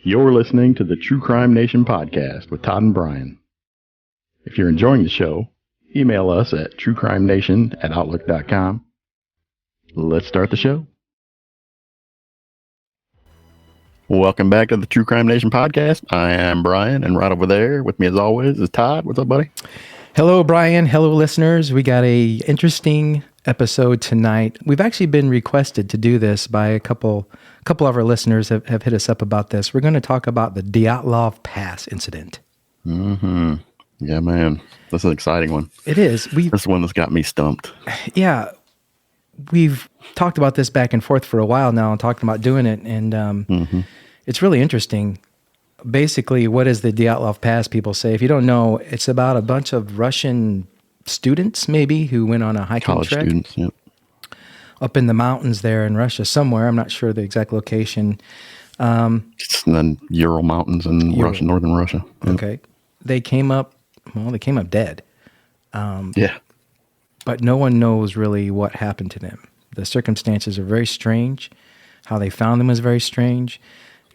You're listening to the True Crime Nation podcast with Todd and Brian. If you're enjoying the show, email us at truecrimenation@outlook.com. Let's start the show. Welcome back to the True Crime Nation podcast. I am Brian, and right over there with me as always is Todd. What's up, buddy? Hello, Brian. Hello, listeners. We got a interesting episode tonight. We've actually been requested to do this by a couple of our listeners have hit us up about this. We're going to talk about the Dyatlov Pass incident. Mm-hmm. Yeah, man. This is an exciting one. It is. This one that's got me stumped. Yeah. We've talked about this back and forth for a while now and talking about doing it, and it's really interesting. Basically, what is the Dyatlov Pass, people say? If you don't know, it's about a bunch of Russian students, maybe, who went on a hiking College trek. students, yep. Up in the mountains there in Russia somewhere. I'm not sure the exact location. It's in the Ural Mountains in Russia, northern Russia. Yep. Okay. They came up dead. Yeah. But no one knows really what happened to them. The circumstances are very strange. How they found them is very strange.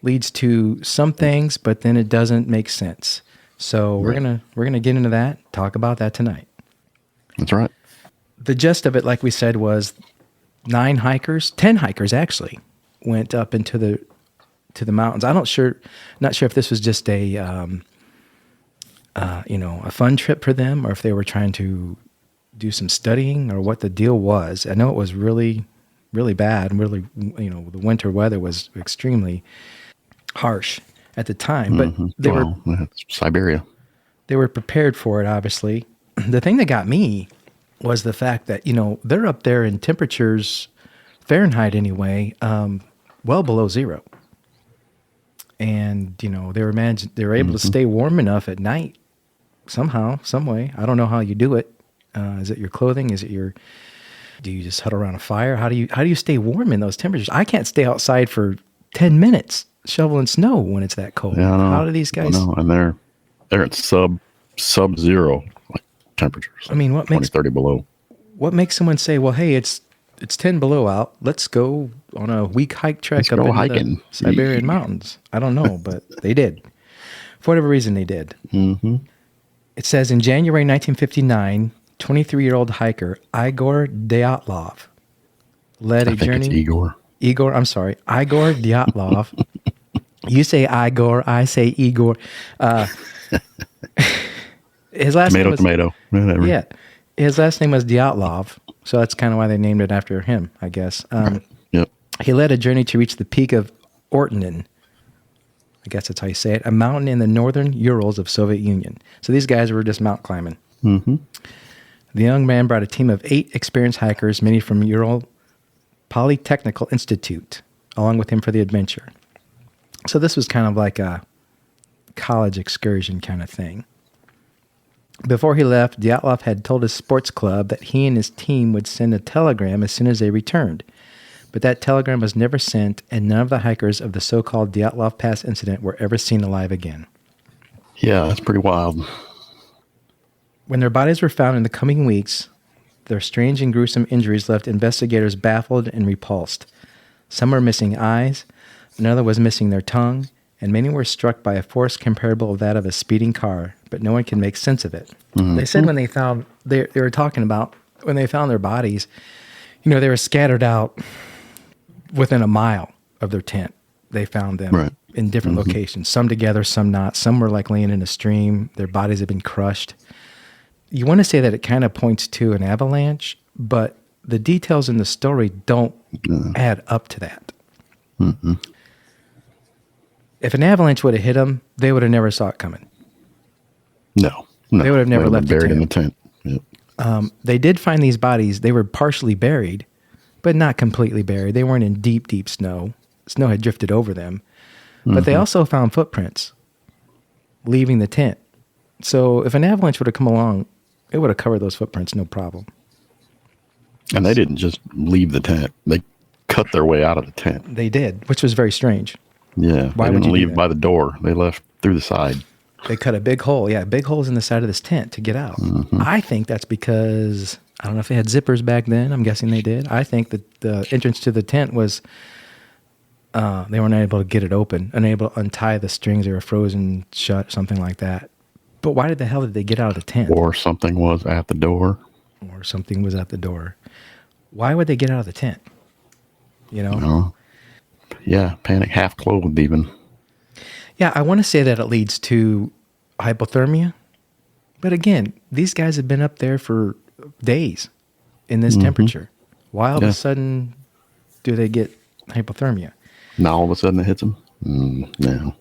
Leads to some things, but then it doesn't make sense. So we're gonna get into that, talk about that tonight. That's right. The gist of it, like we said, was 10 hikers actually, went up into the mountains. Not sure if this was just a fun trip for them, or if they were trying to do some studying, or what the deal was. I know it was really, really bad, and really, the winter weather was extremely harsh at the time. But it's Siberia. They were prepared for it, obviously. The thing that got me was the fact that, they're up there in temperatures, Fahrenheit anyway, well below zero. And, they were able to stay warm enough at night somehow, some way. I don't know how you do it. Is it your clothing? Do you just huddle around a fire? How do you stay warm in those temperatures? I can't stay outside for 10 minutes shoveling snow when it's that cold. Yeah, how do these guys? I know, and they're at sub-zero temperatures. I mean, 30 below. What makes someone say, well, hey, it's 10 below out. Let's go on a week hike trek up into the Siberian mountains. I don't know, but they did. For whatever reason, they did. Mm-hmm. It says in January 1959, 23-year-old hiker Igor Dyatlov led a journey. It's Igor. Igor Dyatlov. You say Igor, I say Igor. His last name was, tomato. Whatever. Yeah. His last name was Dyatlov, so that's kind of why they named it after him, I guess. Yep. He led a journey to reach the peak of Ortnin. I guess that's how you say it, a mountain in the northern Urals of Soviet Union. So these guys were just mountain climbing. Mm-hmm. The young man brought a team of 8 experienced hikers, many from Ural Polytechnical Institute, along with him for the adventure. So this was kind of like a college excursion kind of thing. Before he left, Dyatlov had told his sports club that he and his team would send a telegram as soon as they returned. But that telegram was never sent, and none of the hikers of the so-called Dyatlov Pass incident were ever seen alive again. Yeah, that's pretty wild. When their bodies were found in the coming weeks, their strange and gruesome injuries left investigators baffled and repulsed. Some were missing eyes, another was missing their tongue, and many were struck by a force comparable to that of a speeding car, but no one can make sense of it. Mm-hmm. They said they were talking about when they found their bodies, they were scattered out within a mile of their tent. They found them in different locations, some together, some not. Some were like laying in a stream. Their bodies had been crushed. You want to say that it kind of points to an avalanche, but the details in the story don't add up to that. Mm-hmm. If an avalanche would have hit them, they would have never saw it coming. No. They would have never left buried in the tent. Yep. They did find these bodies. They were partially buried, but not completely buried. They weren't in deep, deep snow. Snow had drifted over them. But they also found footprints leaving the tent. So if an avalanche would have come along, it would have covered those footprints, no problem. And they didn't just leave the tent. They cut their way out of the tent. They did, which was very strange. Yeah. Why they would didn't you leave by the door. They left through the side. They cut a big hole. Yeah, big holes in the side of this tent to get out. Mm-hmm. I think that's because, I don't know if they had zippers back then. I'm guessing they did. I think that the entrance to the tent was They weren't able to get it open, unable to untie the strings. They were frozen shut, something like that. But why the hell did they get out of the tent? Or something was at the door. Or something was at the door. Why would they get out of the tent? You know? No. Yeah, panic, half clothed even. Yeah, I want to say that it leads to hypothermia. But again, these guys have been up there for days in this temperature. Why all of a sudden do they get hypothermia? Now all of a sudden it hits them? No.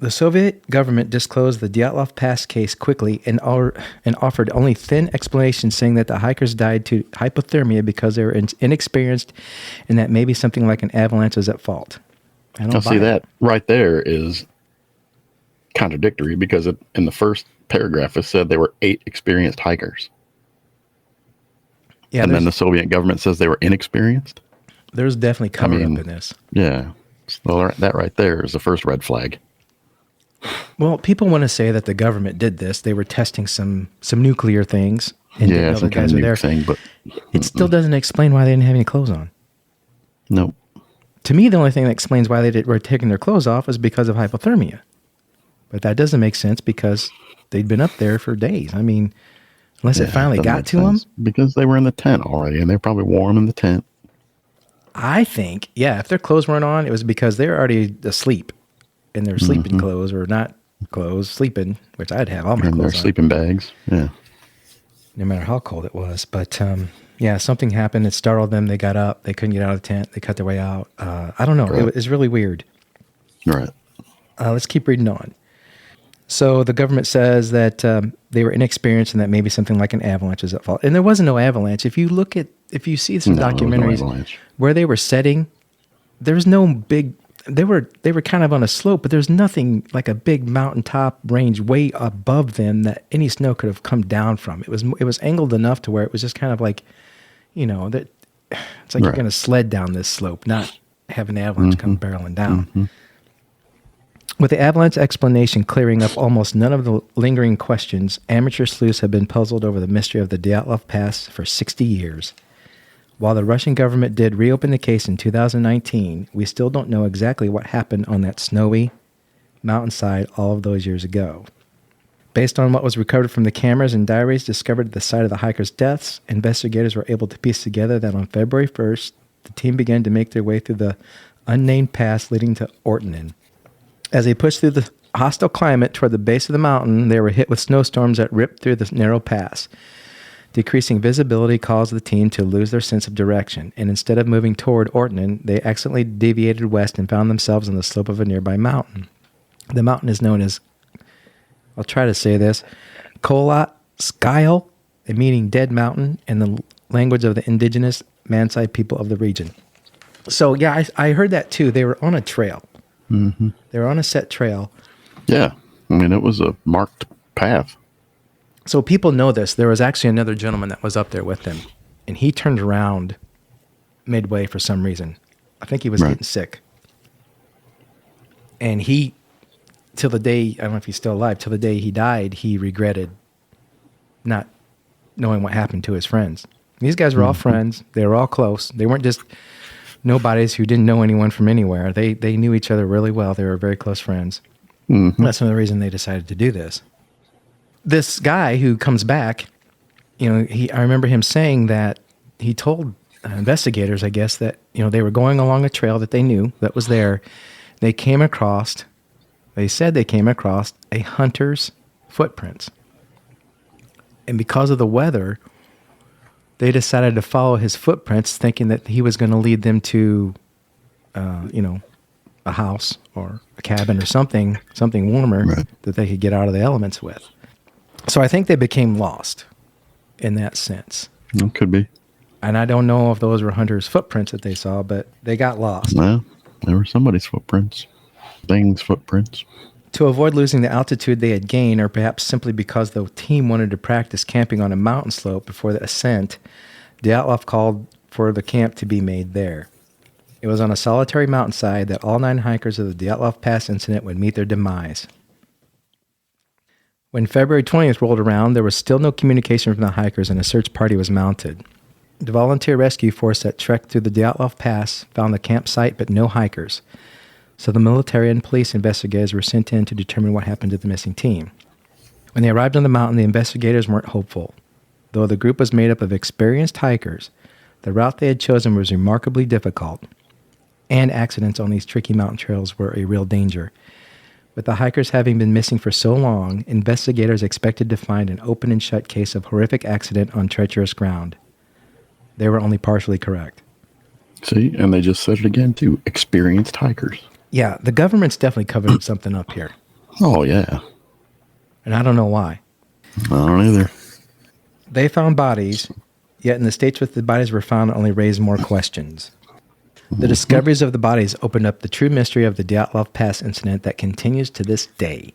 The Soviet government disclosed the Dyatlov Pass case quickly and offered only thin explanations, saying that the hikers died to hypothermia because they were inexperienced and that maybe something like an avalanche was at fault. Now, see, that right there is contradictory because in the first paragraph it said there were 8 experienced hikers. Yeah, and then the Soviet government says they were inexperienced? There's definitely cover up in this. Yeah. So that right there is the first red flag. Well, people want to say that the government did this. They were testing some nuclear things. And yeah, some kind of nuke thing, but it still doesn't explain why they didn't have any clothes on. Nope. To me, the only thing that explains why they were taking their clothes off is because of hypothermia. But that doesn't make sense because they'd been up there for days. I mean, unless it finally got to them. Because they were in the tent already, and they're probably warm in the tent. I think, if their clothes weren't on, it was because they were already asleep in their sleeping clothes, or not clothes, sleeping, which I'd have all my clothes on. In their sleeping bags, yeah. No matter how cold it was. But, something happened. It startled them. They got up. They couldn't get out of the tent. They cut their way out. I don't know. Right. It was really weird. Right. Let's keep reading on. So the government says that they were inexperienced and that maybe something like an avalanche is at fault. And there wasn't no avalanche. If you see some documentaries where they were setting, there was no big. They were kind of on a slope, but there's nothing like a big mountaintop range way above them that any snow could have come down from. It was angled enough to where it was just kind of like, that it's like you're going to sled down this slope, not have an avalanche come barreling down. With the avalanche explanation clearing up almost none of the lingering questions, amateur sleuths have been puzzled over the mystery of the Dyatlov Pass for 60 years. While the Russian government did reopen the case in 2019, we still don't know exactly what happened on that snowy mountainside all of those years ago. Based on what was recovered from the cameras and diaries discovered at the site of the hikers' deaths, investigators were able to piece together that on February 1st, the team began to make their way through the unnamed pass leading to Ortanen. As they pushed through the hostile climate toward the base of the mountain, they were hit with snowstorms that ripped through the narrow pass. Decreasing visibility caused the team to lose their sense of direction, and instead of moving toward Ortanen, they accidentally deviated west and found themselves on the slope of a nearby mountain. The mountain is known as, I'll try to say this, Kolatskyle, meaning dead mountain in the language of the indigenous Mansai people of the region. So, I heard that too. They were on a trail. They were on a set trail. Yeah. I mean, it was a marked path. So people know this. There was actually another gentleman that was up there with them, and he turned around midway for some reason. I think he was getting sick. And he, till the day, I don't know if he's still alive, till the day he died, he regretted not knowing what happened to his friends. These guys were all friends. They were all close. They weren't just nobodies who didn't know anyone from anywhere. They knew each other really well. They were very close friends. That's another reason they decided to do this. This guy who comes back, I remember him saying that he told investigators, I guess, that, they were going along a trail that they knew that was there. They said they came across a hunter's footprints. And because of the weather, they decided to follow his footprints, thinking that he was going to lead them to, a house or a cabin or something warmer that they could get out of the elements with. So I think they became lost in that sense. It could be. And I don't know if those were hunters' footprints that they saw, but they got lost. No, they were somebody's footprints. Things' footprints. To avoid losing the altitude they had gained, or perhaps simply because the team wanted to practice camping on a mountain slope before the ascent, Dyatlov called for the camp to be made there. It was on a solitary mountainside that all 9 hikers of the Dyatlov Pass incident would meet their demise. When February 20th rolled around, there was still no communication from the hikers and a search party was mounted. The volunteer rescue force that trekked through the Dyatlov Pass found the campsite but no hikers. So the military and police investigators were sent in to determine what happened to the missing team. When they arrived on the mountain, the investigators weren't hopeful. Though the group was made up of experienced hikers, the route they had chosen was remarkably difficult, and accidents on these tricky mountain trails were a real danger. With the hikers having been missing for so long, investigators expected to find an open and shut case of horrific accident on treacherous ground. They were only partially correct. See, and they just said it again, too. Experienced hikers. Yeah, the government's definitely covered something up here. Oh, yeah. And I don't know why. I don't either. They found bodies, yet in the states where the bodies were found only raised more questions. The discoveries of the bodies opened up the true mystery of the Dyatlov Pass incident that continues to this day.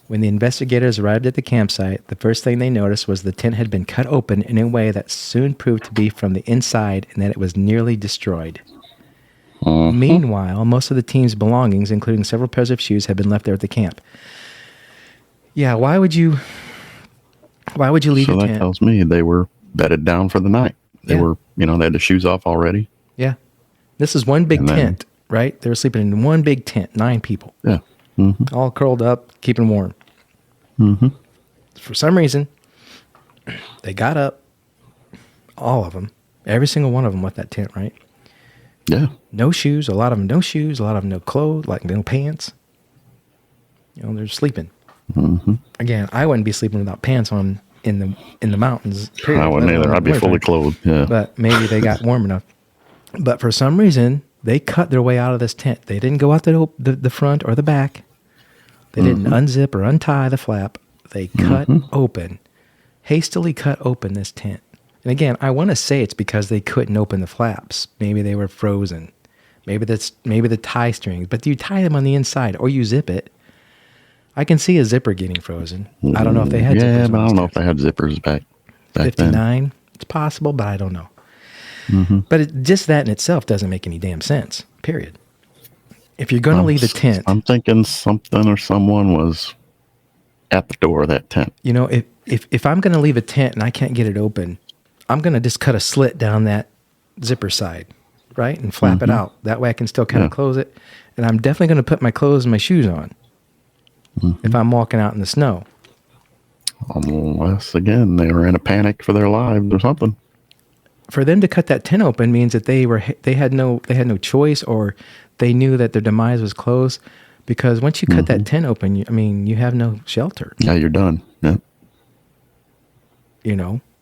When the investigators arrived at the campsite, the first thing they noticed was the tent had been cut open in a way that soon proved to be from the inside and that it was nearly destroyed. Meanwhile, most of the team's belongings, including several pairs of shoes, had been left there at the camp. Yeah, why would you leave your tent? So that tells me they were bedded down for the night. They were, they had the shoes off already. Yeah. This is one big tent, right? They were sleeping in one big tent, 9 people. Yeah. Mm-hmm. All curled up, keeping warm. Mm-hmm. For some reason, they got up, all of them, every single one of them left that tent, right? Yeah. No shoes, a lot of them no shoes, a lot of them no clothes, like no pants. They're sleeping. Mm-hmm. Again, I wouldn't be sleeping without pants on in the mountains. Period. I wouldn't either. I'd be fully clothed. Yeah. But maybe they got warm enough. But for some reason, they cut their way out of this tent. They didn't go out the front or the back. They didn't unzip or untie the flap. They hastily cut open this tent. And again, I want to say it's because they couldn't open the flaps. Maybe they were frozen. Maybe the tie strings. But you tie them on the inside or you zip it. I can see a zipper getting frozen. I don't know if they had zippers. Yeah, but I don't know if they had zippers back 59. then. It's possible, but I don't know. Mm-hmm. But just that in itself doesn't make any damn sense, period. If you're going to leave a tent... I'm thinking something or someone was at the door of that tent. If I'm going to leave a tent and I can't get it open, I'm going to just cut a slit down that zipper side, right? And flap it out. That way I can still kind of close it. And I'm definitely going to put my clothes and my shoes on if I'm walking out in the snow. Unless, again, they were in a panic for their lives or something. For them to cut that tent open means that they had no choice, or they knew that their demise was close, because once you cut that tent open, you have no shelter. Yeah, you're done. Yeah.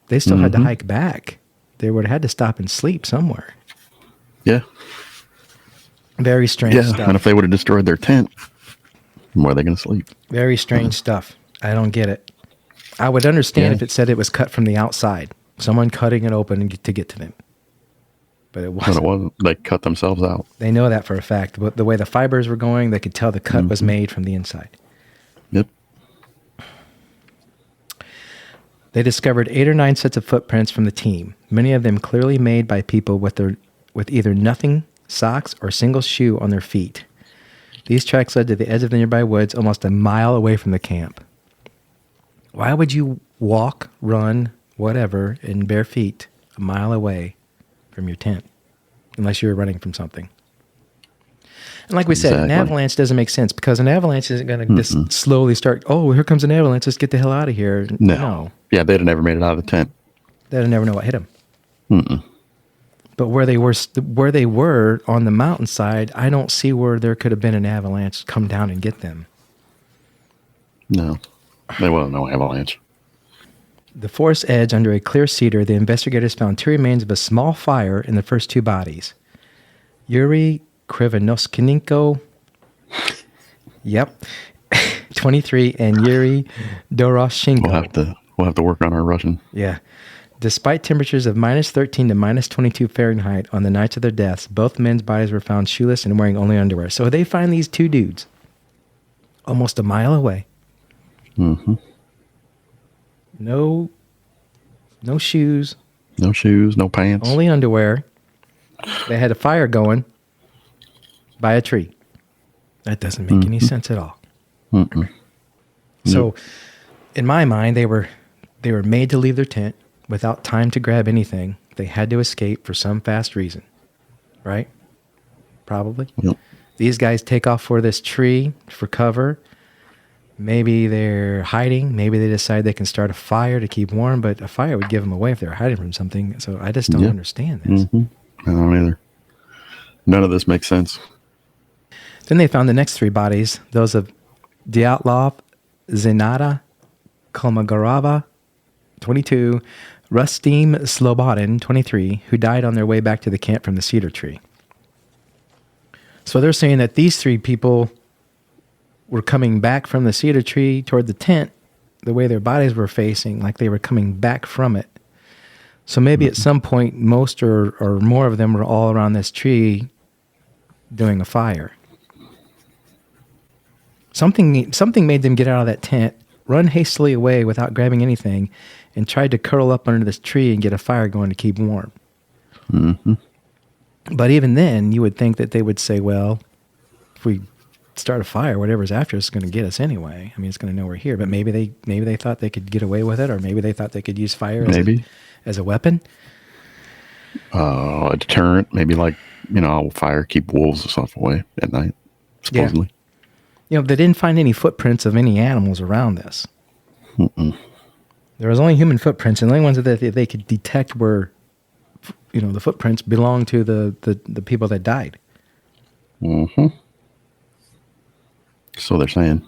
They still had to hike back. They would have had to stop and sleep somewhere. Yeah. Very strange stuff. And if they would have destroyed their tent, where are they going to sleep? Very strange stuff. I don't get it. I would understand if it said it was cut from the outside. Someone cutting it open to get to them. But it wasn't. But it wasn't. They cut themselves out. They know that for a fact. But the way the fibers were going, they could tell the cut was made from the inside. Yep. They discovered 8 or 9 sets of footprints from the team, many of them clearly made by people with either nothing, socks, or single shoe on their feet. These tracks led to the edge of the nearby woods almost a mile away from the camp. Why would you walk, run, whatever, in bare feet a mile away from your tent? Unless you were running from something. And like we said, an avalanche doesn't make sense, because an avalanche isn't going to just slowly start, oh, here comes an avalanche, let's get the hell out of here. No. Yeah, they'd have never made it out of the tent. They'd never know what hit them. But where they were on the mountainside, I don't see where there could have been an avalanche come down and get them. No. There wasn't no avalanche. The forest edge under a clear cedar, the investigators found 2 remains of a small fire in the first 2 bodies. Yuri Krivonoskninko, 23, and Yuri Doroshenko. We'll have to work on our Russian. Yeah. Despite temperatures of -13 to -22 Fahrenheit on the nights of their deaths, both men's bodies were found shoeless and wearing only underwear. So they find these 2 dudes almost a mile away. No shoes. No shoes, no pants. Only underwear. They had a fire going by a tree. That doesn't make any sense at all. So, in my mind, they were made to leave their tent without time to grab anything. They had to escape for some fast reason, right? Probably. Yep. These guys take off for this tree for cover. Maybe they're hiding. Maybe they decide they can start a fire to keep warm, but a fire would give them away if they're hiding from something. So I just don't understand this. I don't either. None of this makes sense. Then they found the next 3 bodies, those of Dyatlov, Zenata, Kolmogorova, 22, Rustim Slobodin, 23, who died on their way back to the camp from the cedar tree. So they're saying that these 3 people were coming back from the cedar tree toward the tent, the way their bodies were facing, like they were coming back from it. So maybe at some point, most or more of them were all around this tree doing a fire. Something made them get out of that tent, run hastily away without grabbing anything, and tried to curl up under this tree and get a fire going to keep warm. But even then, you would think that they would say, well, if we start a fire, whatever's after us is going to get us anyway. I mean, it's going to know we're here. But maybe they thought they could get away with it, or maybe they thought they could use fire as a weapon. A deterrent, maybe like, fire keep wolves and stuff away at night, supposedly. Yeah. They didn't find any footprints of any animals around this. There was only human footprints, and the only ones that they could detect were, the footprints belonged to the people that died. So they're saying.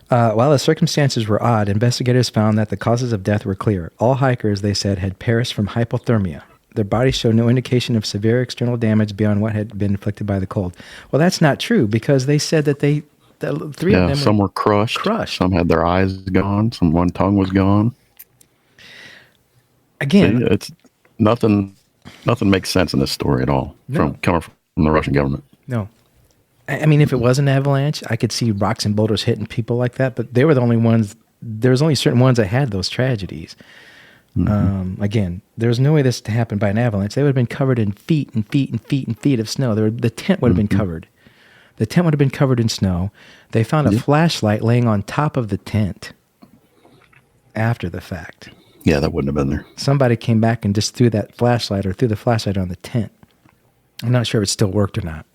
While the circumstances were odd, investigators found that the causes of death were clear. All hikers, they said, had perished from hypothermia. Their bodies showed no indication of severe external damage beyond what had been inflicted by the cold. Well, that's not true, because they said that 3 of them some were crushed. Some had their eyes gone. One tongue was gone. Again, see, it's nothing makes sense in this story at all. Coming from the Russian government. No. I mean, if it was an avalanche, I could see rocks and boulders hitting people like that, but they were the only ones. There was only certain ones that had those tragedies. Again, there's no way this to happen by an avalanche. They would have been covered in feet and feet and feet and feet of snow. The tent would have been covered. The tent would have been covered in snow. They found a flashlight laying on top of the tent after the fact. Yeah, that wouldn't have been there. Somebody came back and just threw the flashlight on the tent. I'm not sure if it still worked or not.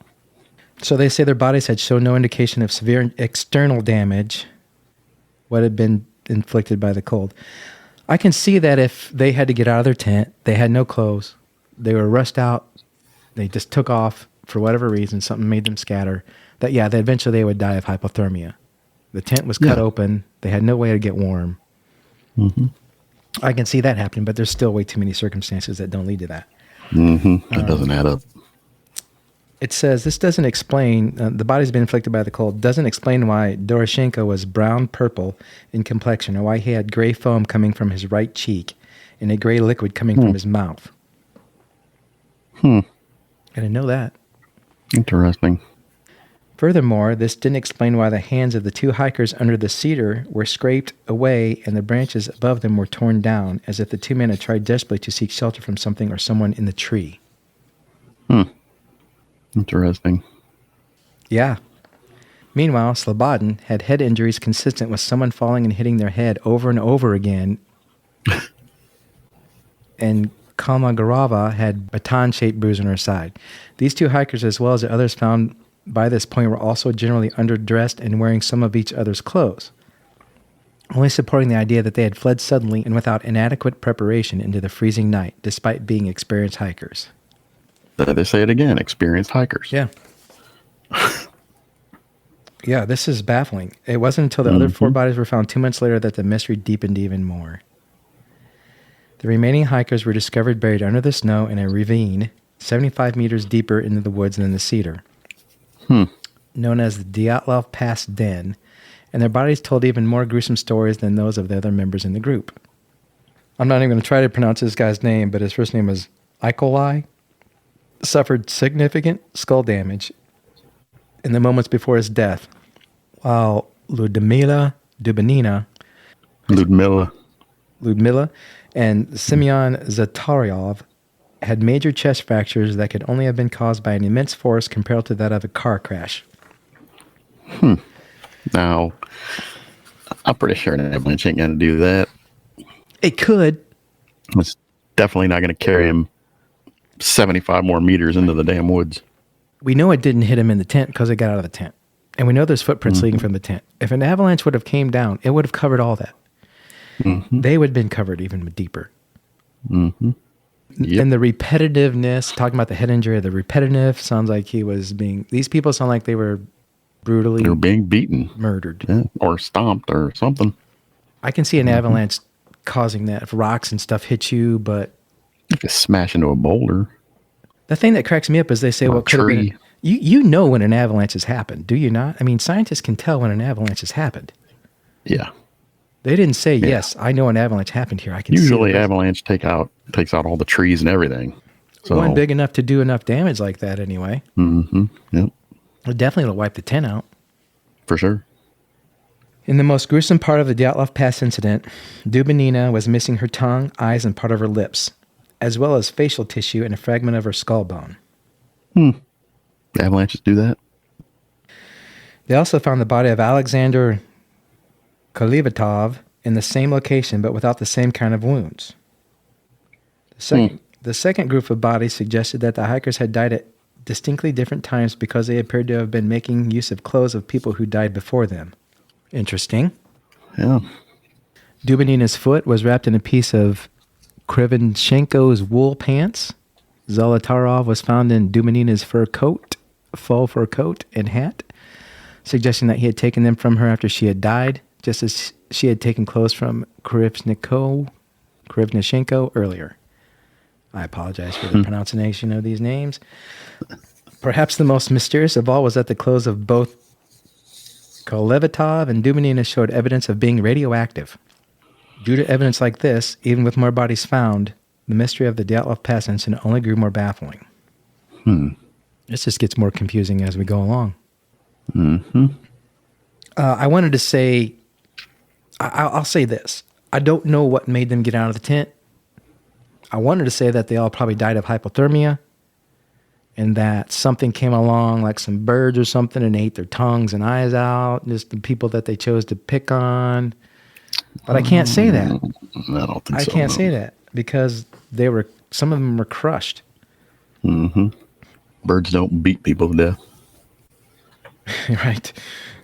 So they say their bodies had shown no indication of severe external damage, what had been inflicted by the cold. I can see that if they had to get out of their tent, they had no clothes, they were rushed out, they just took off for whatever reason, something made them scatter, that eventually they would die of hypothermia. The tent was cut open, they had no way to get warm. I can see that happening, but there's still way too many circumstances that don't lead to that. It doesn't add up. It says this doesn't explain, the body's been inflicted by the cold, doesn't explain why Doroshenko was brown-purple in complexion, or why he had gray foam coming from his right cheek and a gray liquid coming from his mouth. I didn't know that. Interesting. Furthermore, this didn't explain why the hands of the 2 hikers under the cedar were scraped away and the branches above them were torn down, as if the 2 men had tried desperately to seek shelter from something or someone in the tree. Interesting. Yeah. Meanwhile, Slobodin had head injuries consistent with someone falling and hitting their head over and over again. And Kolmogorova had baton-shaped bruise on her side. These 2 hikers, as well as the others found by this point, were also generally underdressed and wearing some of each other's clothes, only supporting the idea that they had fled suddenly and without inadequate preparation into the freezing night, despite being experienced hikers. They say it again, experienced hikers. Yeah. Yeah, this is baffling. It wasn't until the other 4 bodies were found 2 months later that the mystery deepened even more. The remaining hikers were discovered buried under the snow in a ravine 75 meters deeper into the woods than the cedar, known as the Dyatlov Pass Den, and their bodies told even more gruesome stories than those of the other members in the group. I'm not even going to try to pronounce this guy's name, but his first name is Ikolai. Suffered significant skull damage in the moments before his death, while Ludmila and Semyon Zataryov had major chest fractures that could only have been caused by an immense force compared to that of a car crash. Now, I'm pretty sure an avalanche ain't going to do that. It could. It's definitely not going to carry him 75 more meters into the damn woods. We know it didn't hit him in the tent because it got out of the tent. And we know there's footprints leading from the tent. If an avalanche would have came down, it would have covered all that. They would have been covered even deeper. Yep. And the repetitiveness, talking about the head injury, the repetitive sounds like he was being, these people sound like they were brutally They're being beaten. Murdered. Yeah, or stomped or something. I can see an avalanche causing that if rocks and stuff hit you, but... You could smash into a boulder. The thing that cracks me up is they say, well, it could have been... You know when an avalanche has happened, do you not? I mean, scientists can tell when an avalanche has happened. Yeah. They didn't say, yes, I know an avalanche happened here. I can Usually see it. avalanche takes out all the trees and everything. So, one big enough to do enough damage like that anyway. Yep. It definitely will wipe the tent out. For sure. In the most gruesome part of the Dyatlov Pass incident, Dubinina was missing her tongue, eyes, and part of her lips, as well as facial tissue and a fragment of her skull bone. Avalanches do that? They also found the body of Alexander Kolevatov in the same location, but without the same kind of wounds. The second group of bodies suggested that the hikers had died at distinctly different times because they appeared to have been making use of clothes of people who died before them. Interesting. Yeah. Dubinina's foot was wrapped in a piece of Krivenchenko's wool pants. Zolotarov was found in Dubinina's faux fur coat and hat, suggesting that he had taken them from her after she had died, just as she had taken clothes from Krivnichenko earlier. I apologize for the pronunciation of these names. Perhaps the most mysterious of all was that the clothes of both Kolevatov and Dubinina showed evidence of being radioactive. Due to evidence like this, even with more bodies found, the mystery of the Dyatlov Pass incident only grew more baffling. This just gets more confusing as we go along. I wanted to say, I'll say this. I don't know what made them get out of the tent. I wanted to say that they all probably died of hypothermia and that something came along, like some birds or something, and ate their tongues and eyes out, just the people that they chose to pick on. But I can't say that. I don't think so. I can't say that because some of them were crushed. Birds don't beat people to death. Right.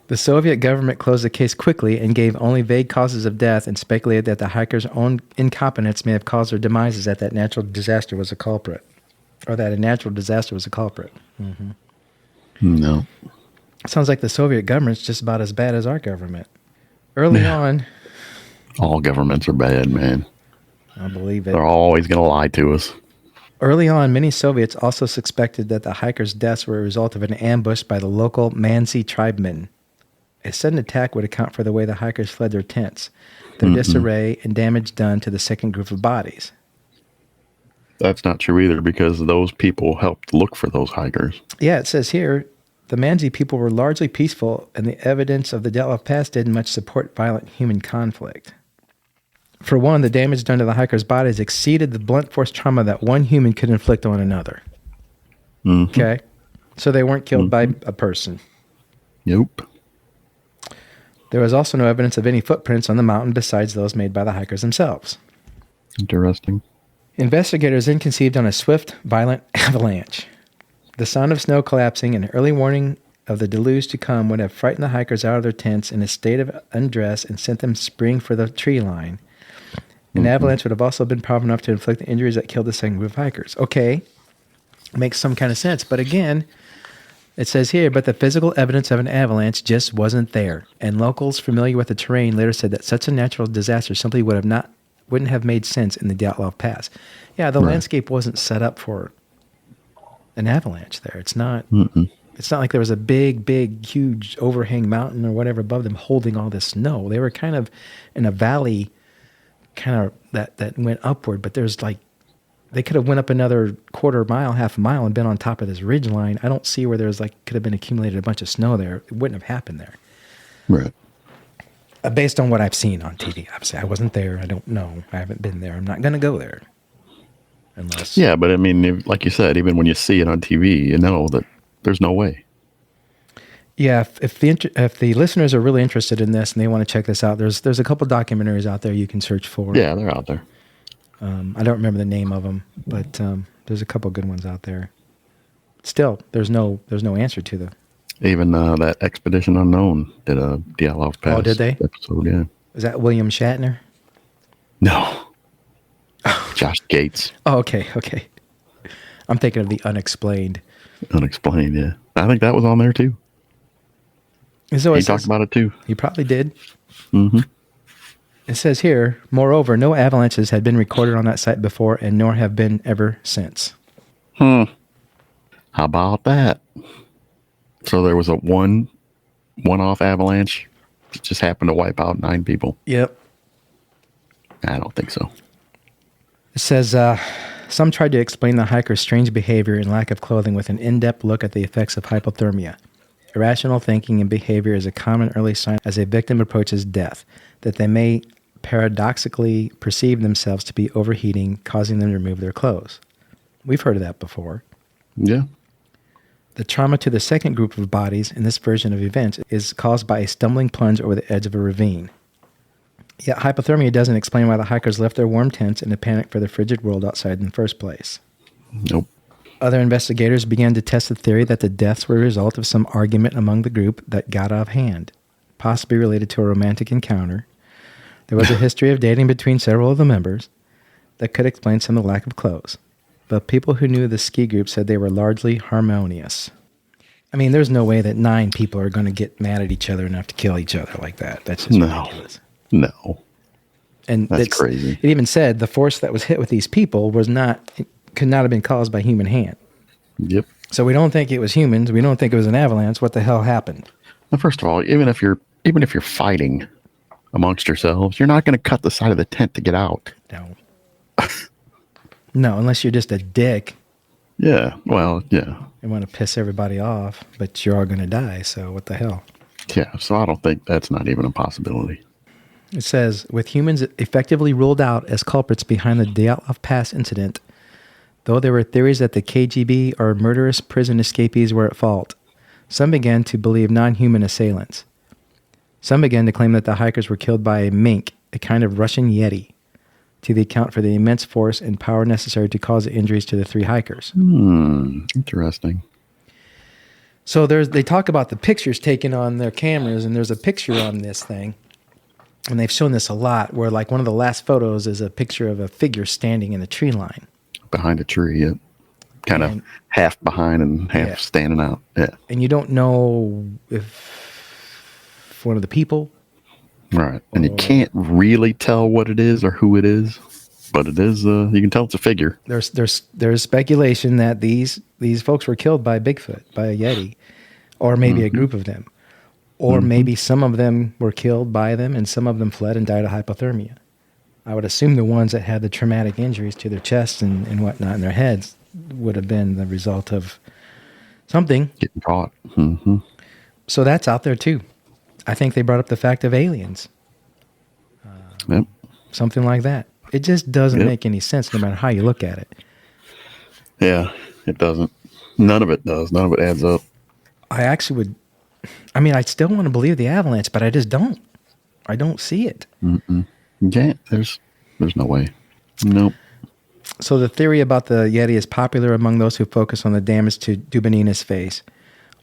The Soviet government closed the case quickly and gave only vague causes of death and speculated that the hikers' own incompetence may have caused their demises, that a natural disaster was a culprit. No. Sounds like the Soviet government's just about as bad as our government. Early on... All governments are bad, man. I believe it. They're always going to lie to us. Early on, many Soviets also suspected that the hikers' deaths were a result of an ambush by the local Mansi tribemen. A sudden attack would account for the way the hikers fled their tents, their disarray, and damage done to the second group of bodies. That's not true either, because those people helped look for those hikers. Yeah, it says here, the Mansi people were largely peaceful, and the evidence of the Dyatlov Pass didn't much support violent human conflict. For one, the damage done to the hikers' bodies exceeded the blunt force trauma that one human could inflict on another. Okay? So they weren't killed by a person. Nope. There was also no evidence of any footprints on the mountain besides those made by the hikers themselves. Interesting. Investigators then conceived on a swift, violent avalanche. The sound of snow collapsing and early warning of the deluge to come would have frightened the hikers out of their tents in a state of undress and sent them sprinting for the tree line. An avalanche would have also been powerful enough to inflict the injuries that killed the second group of hikers. Okay, makes some kind of sense. But again, it says here, but the physical evidence of an avalanche just wasn't there. And locals familiar with the terrain later said that such a natural disaster simply wouldn't have made sense in the Dyatlov Pass. Yeah, the landscape wasn't set up for an avalanche there. It's not. It's not like there was a big, huge overhang mountain or whatever above them holding all this snow. They were kind of in a valley, kind of that went upward. But there's like, they could have went up another quarter mile, half a mile, and been on top of this ridge line. I don't see where there's like could have been accumulated a bunch of snow there. It wouldn't have happened there. Right. Based on what I've seen on TV. Obviously, I wasn't there. I don't know. I haven't been there. I'm not going to go there. Unless. Yeah, but I mean, like you said, even when you see it on TV, you know that there's no way. Yeah, if the listeners are really interested in this and they want to check this out, there's a couple documentaries out there you can search for. Yeah, they're out there. I don't remember the name of them, but there's a couple good ones out there. Still, there's no answer to them. Even that Expedition Unknown did a Dyatlov Pass. Oh, did they? Episode, yeah. Is that William Shatner? No. Josh Gates. Oh, okay. I'm thinking of the Unexplained. Unexplained, yeah. I think that was on there too. So he talked about it too. He probably did. Mm-hmm. It says here, moreover, no avalanches had been recorded on that site before and nor have been ever since. How about that? So there was a one-off avalanche that just happened to wipe out 9 people. Yep. I don't think so. It says, some tried to explain the hiker's strange behavior and lack of clothing with an in-depth look at the effects of hypothermia. Irrational thinking and behavior is a common early sign as a victim approaches death, that they may paradoxically perceive themselves to be overheating, causing them to remove their clothes. We've heard of that before. Yeah. The trauma to the second group of bodies in this version of events is caused by a stumbling plunge over the edge of a ravine. Yet hypothermia doesn't explain why the hikers left their warm tents in a panic for the frigid world outside in the first place. Nope. Other investigators began to test the theory that the deaths were a result of some argument among the group that got out of hand, possibly related to a romantic encounter. There was a history of dating between several of the members that could explain some of the lack of clothes. But people who knew the ski group said they were largely harmonious. I mean, there's no way that 9 people are going to get mad at each other enough to kill each other like that. That's just ridiculous. No. And that's crazy. It even said the force that was hit with these people could not have been caused by human hand. Yep. So we don't think it was humans. We don't think it was an avalanche. What the hell happened? Well, first of all, even if you're fighting amongst yourselves, you're not going to cut the side of the tent to get out. No. No, unless you're just a dick. Yeah. Well, yeah. You want to piss everybody off, but you're all going to die. So what the hell? Yeah. So I don't think that's not even a possibility. It says, with humans effectively ruled out as culprits behind the Dyatlov Pass incident, though there were theories that the KGB or murderous prison escapees were at fault, some began to believe non-human assailants. Some began to claim that the hikers were killed by a mink, a kind of Russian yeti, to the account for the immense force and power necessary to cause the injuries to the 3 hikers. Interesting. So they talk about the pictures taken on their cameras, and there's a picture on this thing, and they've shown this a lot, where like one of the last photos is a picture of a figure standing in a tree line. Behind a tree, yeah. Kind of half behind and half standing out. Yeah. And you don't know if one of the people. Right. And you can't really tell what it is or who it is, but it is, you can tell it's a figure. There's speculation that these folks were killed by Bigfoot, by a Yeti, or maybe a group of them. Or maybe some of them were killed by them and some of them fled and died of hypothermia. I would assume the ones that had the traumatic injuries to their chests and whatnot in their heads would have been the result of something. Getting caught. So that's out there too. I think they brought up the fact of aliens. Yep. Something like that. It just doesn't make any sense no matter how you look at it. Yeah, it doesn't. None of it does. None of it adds up. I actually would... I mean, I still want to believe the avalanche, but I just don't. I don't see it. You can't. There's no way. Nope. So the theory about the Yeti is popular among those who focus on the damage to Dubinina's face,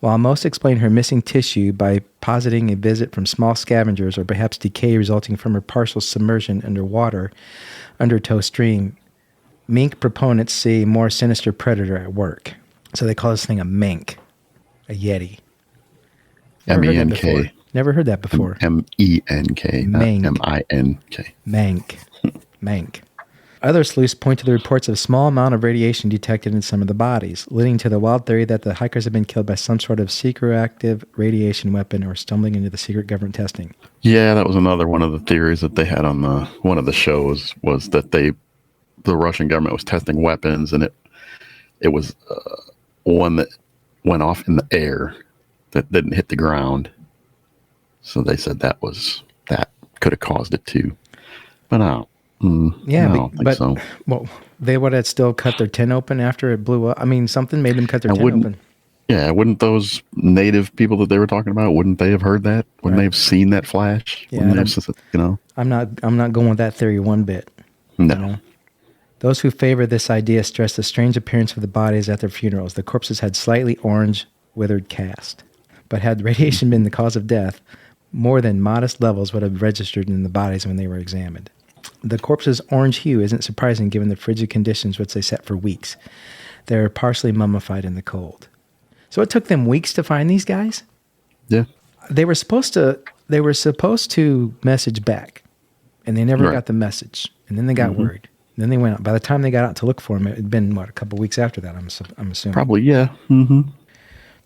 while most explain her missing tissue by positing a visit from small scavengers or perhaps decay resulting from her partial submersion underwater, undertow stream. Mink proponents see a more sinister predator at work. So they call this thing a mink, a Yeti. M-E-N-K. Never heard that before. M-E-N-K, not M-I-N-K. Mank. Mank. Other sleuths point to the reports of a small amount of radiation detected in some of the bodies, leading to the wild theory that the hikers had been killed by some sort of secret-active radiation weapon or stumbling into the secret government testing. Yeah, that was another one of the theories that they had on one of the shows, was that the Russian government was testing weapons, and it was one that went off in the air that didn't hit the ground. So they said that could have caused it too. But I don't think so. Well, they would have still cut their tin open after it blew up. I mean, something made them cut their tin open. Yeah, wouldn't those native people that they were talking about, wouldn't they have heard that? Wouldn't they have seen that flash? Yeah, I'm not going with that theory one bit. No. Those who favor this idea stress the strange appearance of the bodies at their funerals. The corpses had slightly orange, withered cast. But had radiation been the cause of death, more than modest levels would have registered in the bodies when they were examined. The corpse's orange hue isn't surprising given the frigid conditions which they sat for weeks. They were partially mummified in the cold. So it took them weeks to find these guys? Yeah. They were supposed to message back, and they never got the message. And then they got worried. Then they went out. By the time they got out to look for him, it had been, a couple weeks after that, I'm assuming. Probably, yeah. Mm-hmm.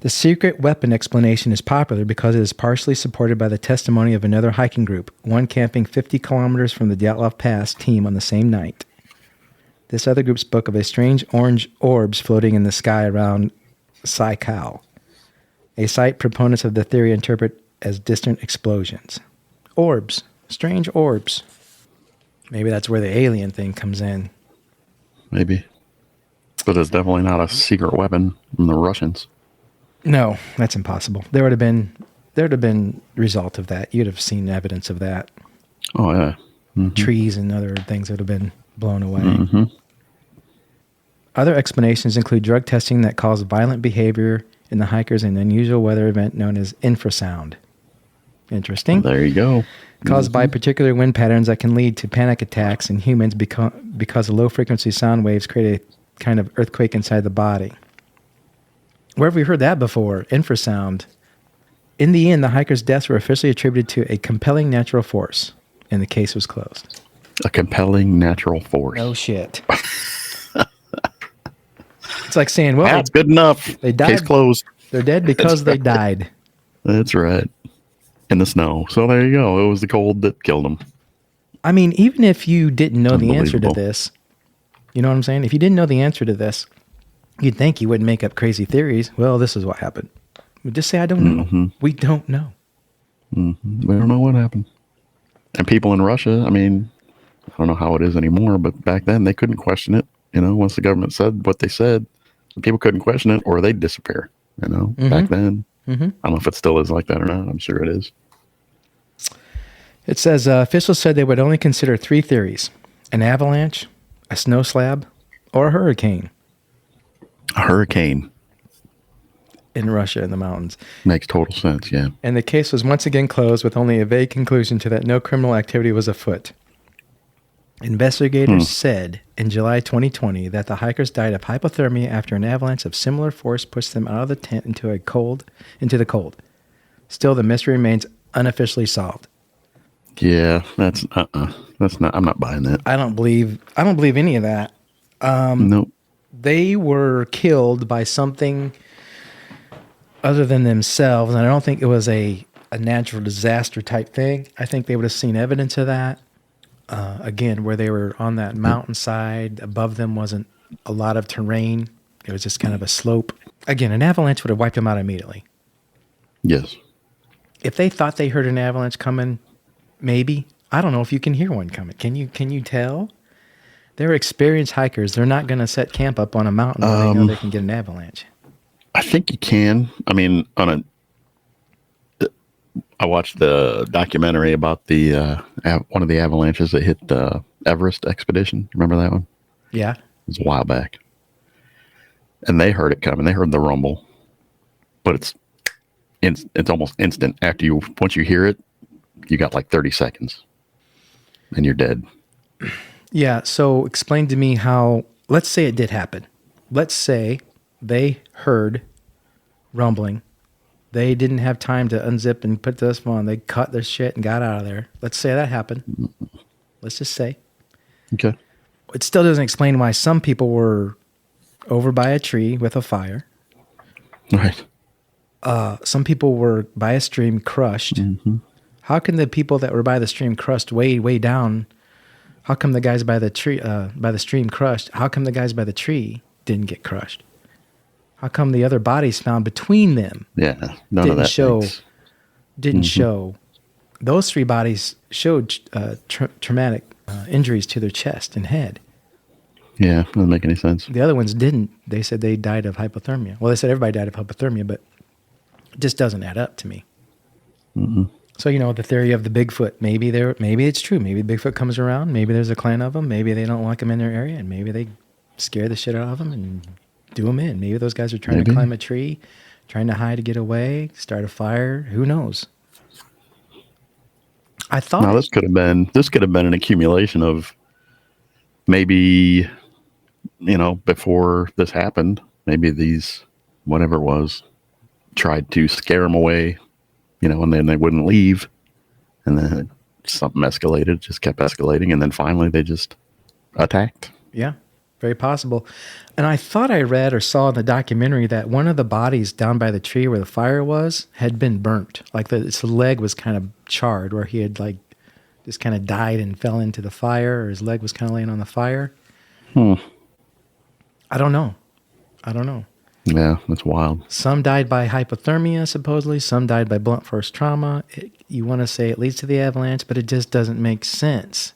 The secret weapon explanation is popular because it is partially supported by the testimony of another hiking group, one camping 50 kilometers from the Dyatlov Pass team on the same night. This other group spoke of a strange orange orbs floating in the sky around Saikau, a site proponents of the theory interpret as distant explosions. Orbs. Strange orbs. Maybe that's where the alien thing comes in. Maybe. But it's definitely not a secret weapon from the Russians. No, that's impossible. There would have been result of that. You'd have seen evidence of that. Oh, yeah. Mm-hmm. Trees and other things would have been blown away. Mm-hmm. Other explanations include drug testing that caused violent behavior in the hikers and an unusual weather event known as infrasound. Interesting. There you go. Caused by particular wind patterns that can lead to panic attacks in humans because low-frequency sound waves create a kind of earthquake inside the body. Where have we heard that before? Infrasound. In the end, the hikers' deaths were officially attributed to a compelling natural force, and the case was closed. A compelling natural force. Oh, shit. It's like saying, well, that's good enough. They died. Case closed. They're dead because they died. That's right. In the snow. So there you go. It was the cold that killed them. I mean, even if you didn't know the answer to this, you know what I'm saying? If you didn't know the answer to this, you'd think you wouldn't make up crazy theories. Well, this is what happened. Just say, I don't know. Mm-hmm. We don't know. Mm-hmm. We don't know what happened. And people in Russia, I mean, I don't know how it is anymore, but back then they couldn't question it. You know, once the government said what they said, people couldn't question it or they'd disappear. You know, back then. Mm-hmm. I don't know if it still is like that or not. I'm sure it is. It says officials said they would only consider 3 theories: an avalanche, a snow slab, or a hurricane. A hurricane. In Russia in the mountains. Makes total sense, yeah. And the case was once again closed with only a vague conclusion to that no criminal activity was afoot. Investigators said in July 2020 that the hikers died of hypothermia after an avalanche of similar force pushed them out of the tent into the cold. Still, the mystery remains unofficially solved. Yeah, that's not. I'm not buying that. I don't believe any of that. Nope. They were killed by something other than themselves, and I don't think it was a natural disaster type thing. I think they would have seen evidence of that. Again, where they were on that mountainside, above them wasn't a lot of terrain. It was just kind of a slope. Again, an avalanche would have wiped them out immediately. Yes. If they thought they heard an avalanche coming, maybe. I don't know if you can hear one coming. Can you tell? They're experienced hikers. They're not going to set camp up on a mountain where they know they can get an avalanche. I think you can. I mean, I watched the documentary about the one of the avalanches that hit the Everest expedition. Remember that one? Yeah. It was a while back. And they heard it coming. They heard the rumble. But it's almost instant. Once you hear it, you got like 30 seconds. And you're dead. Yeah, so explain to me how, let's say it did happen. Let's say they heard rumbling. They didn't have time to unzip and put this on. They cut their shit and got out of there. Let's say that happened. Let's just say. Okay. It still doesn't explain why some people were over by a tree with a fire. Right. Some people were by a stream crushed. Mm-hmm. How can the people that were by the stream crushed way down? How come the guys by the tree, by the stream crushed? How come the guys by the tree didn't get crushed? How come the other bodies found between them? Yeah, none of that didn't show. Those 3 bodies showed traumatic injuries to their chest and head. Yeah, doesn't make any sense. The other ones didn't. They said they died of hypothermia. Well, they said everybody died of hypothermia, but it just doesn't add up to me. Mm-hmm. So, the theory of the Bigfoot, maybe it's true. Maybe Bigfoot comes around. Maybe there's a clan of them. Maybe they don't like them in their area, and maybe they scare the shit out of them and do them in. Maybe those guys are trying to climb a tree, trying to hide to get away, start a fire. Who knows? I thought this could have been an accumulation of maybe, before this happened, maybe these, whatever it was, tried to scare them away, and then they wouldn't leave. And then something escalated, just kept escalating. And then finally they just attacked. Yeah, very possible. And I thought I read or saw in the documentary that one of the bodies down by the tree where the fire was had been burnt. Like his leg was kind of charred, where he had just kind of died and fell into the fire, or his leg was kind of laying on the fire. I don't know. Yeah, that's wild. Some died by hypothermia, supposedly. Some died by blunt force trauma. You want to say it leads to the avalanche, but it just doesn't make sense.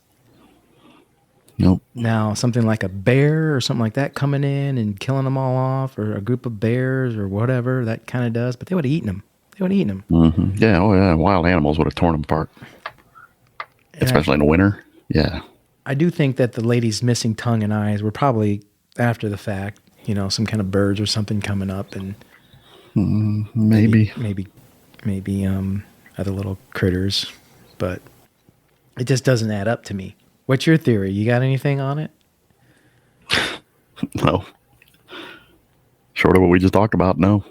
Nope. Now, something like a bear or something like that coming in and killing them all off, or a group of bears or whatever, that kind of does. But they would have eaten them. Mm-hmm. Yeah, oh yeah. Wild animals would have torn them apart. Especially in the winter. Yeah. I do think that the lady's missing tongue and eyes were probably after the fact. Some kind of birds or something coming up, and maybe other little critters, but it just doesn't add up to me. What's your theory? You got anything on it? No. Short of what we just talked about, no.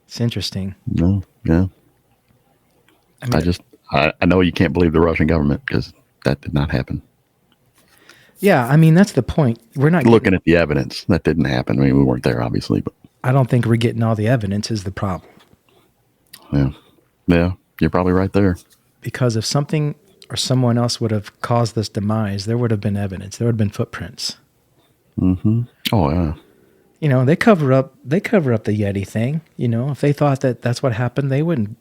It's interesting. No, yeah. I know you can't believe the Russian government because that did not happen. Yeah, that's the point. We're not looking at the evidence. That didn't happen. We weren't there, obviously, but I don't think we're getting all the evidence is the problem. Yeah, you're probably right there. Because if something or someone else would have caused this demise, there would have been evidence. There would have been footprints. Mm-hmm. Oh yeah. They cover up the Yeti thing. If they thought that that's what happened, they wouldn't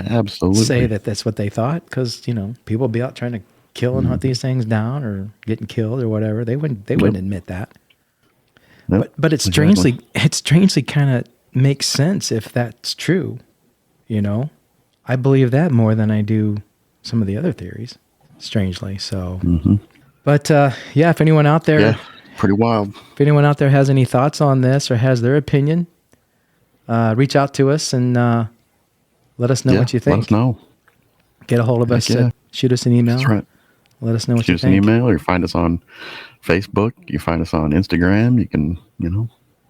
absolutely say that that's what they thought, because people would be out trying to kill and hunt these things down, or getting killed or whatever. They wouldn't admit that. Nope. But it strangely kind of makes sense if that's true. I believe that more than I do some of the other theories, strangely. So, but if anyone out there, pretty wild. If anyone out there has any thoughts on this or has their opinion, reach out to us and let us know what you think. Let us know. Get a hold of us. Shoot us an email. That's right. Let us know what you think. Shoot us an email, or find us on Facebook. You find us on Instagram. You can,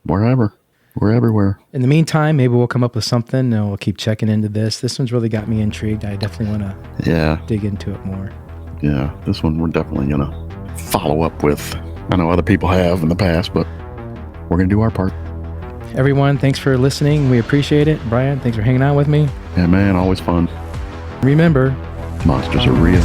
wherever. We're everywhere. In the meantime, maybe we'll come up with something, and we'll keep checking into this. This one's really got me intrigued. I definitely want to dig into it more. Yeah, this one we're definitely going to follow up with. I know other people have in the past, but we're going to do our part. Everyone, thanks for listening. We appreciate it. Brian, thanks for hanging out with me. Yeah, man, always fun. Remember, monsters are real.